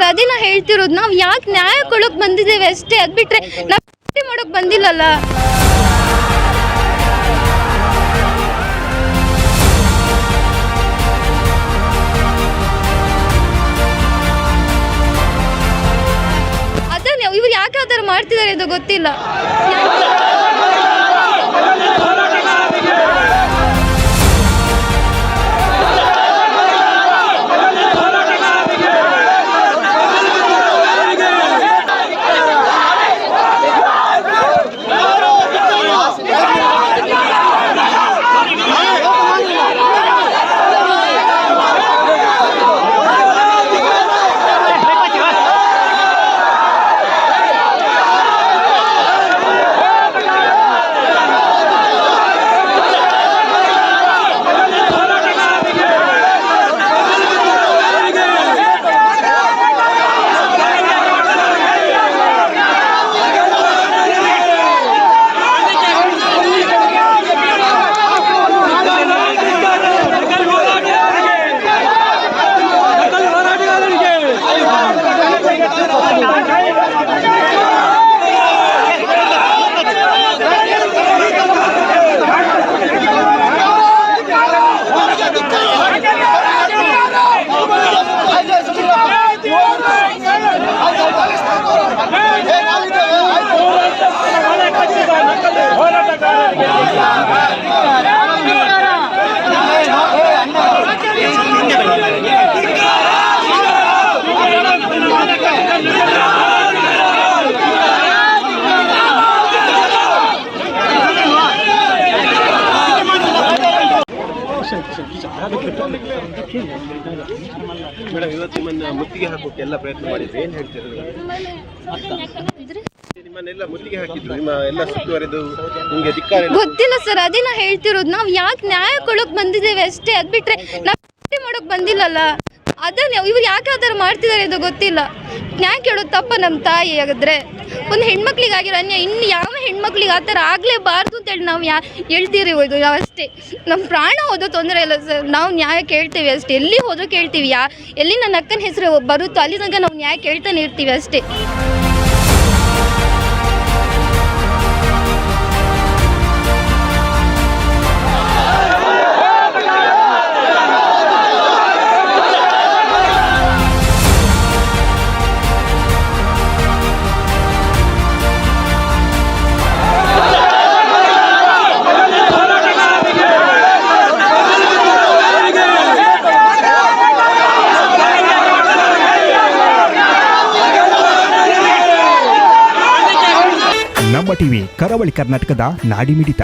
ಅದೇ ನಾ ಹೇಳ್ತಿರೋದು, ನಾವು ಯಾಕೆ ನ್ಯಾಯ ಕೊಡೋಕೆ ಬಂದಿದ್ದೇವೆ ಅಷ್ಟೇ. ಅದು ಬಿಟ್ಟರೆ ನಾವು ಮಾಡೋಕೆ ಬಂದಿಲ್ಲಲ್ಲ. ಅದನ್ನ ಇವ್ರು ಯಾಕೆ ಆ ಥರ ಮಾಡ್ತಿದ್ದಾರೆ ಇದು ಗೊತ್ತಿಲ್ಲ. ಮೇಡಮ್, ಇವತ್ತು ನಿಮ್ಮನ್ನ ಮುತ್ತಿಗೆ ಹಾಕೋಕೆ ಎಲ್ಲ ಪ್ರಯತ್ನ ಮಾಡಿದ್ರು, ಏನ್ ಹೇಳ್ತೀರಿ? ನಿಮ್ಮನ್ನೆಲ್ಲ ಮುತ್ತಿಗೆ ಹಾಕಿದ್ರು, ನಿಮ್ಮ ಎಲ್ಲ ಸುತ್ತುವರೆದು ನಿಮಗೆ ಧಿಕ್ಕಾರ ಗೊತ್ತಿಲ್ಲ ಸರ್. ಅದೇ ನಾ ಹೇಳ್ತಿರೋದು, ನಾವು ಯಾಕೆ ನ್ಯಾಯ ಕೊಡೋಕೆ ಬಂದಿದ್ದೇವೆ ಅಷ್ಟೇ. ಅದು ಬಿಟ್ಟರೆ ನಾವು ಮಾಡೋಕೆ ಬಂದಿಲ್ಲಲ್ಲ. ಅದನ್ನ ಇವ್ರು ಯಾಕೆ ಆ ಥರ ಮಾಡ್ತಿದ್ದಾರೆ ಇದು ಗೊತ್ತಿಲ್ಲ. ನ್ಯಾಯ ಕೇಳೋದು ತಪ್ಪ ನಮ್ಮ ತಾಯಿ. ಆಗಿದ್ರೆ ಒಂದು ಹೆಣ್ಮಕ್ಳಿಗಾಗಿರೋ ಅನ್ಯಾಯ ಇನ್ನು ಯಾವ ಹೆಣ್ಮಕ್ಳಿಗೆ ಆ ಥರ ಆಗಲೇಬಾರ್ದು ಅಂತೇಳಿ ನಾವು ಹೇಳ್ತೀರಿ ಇದು ಅಷ್ಟೇ. ನಮ್ಮ ಪ್ರಾಣ ಹೋದೋ ತೊಂದರೆ ಇಲ್ಲ ಸರ್. ನಾವು ನ್ಯಾಯ ಕೇಳ್ತೀವಿ ಅಷ್ಟೇ. ಎಲ್ಲಿ ಹೋದ್ರೂ ಕೇಳ್ತೀವಿ. ಎಲ್ಲಿ ನನ್ನ ಅಕ್ಕನ ಹೆಸರು ಬರುತ್ತೋ ಅಲ್ಲಿ ತನಕ ನಾವು ನ್ಯಾಯ ಕೇಳ್ತಾನೆ ಇರ್ತೀವಿ ಅಷ್ಟೇ. ನಮ್ಮ ಟಿವಿ ಕರಾವಳಿ ಕರ್ನಾಟಕದ ನಾಡಿಮಿಡಿತ.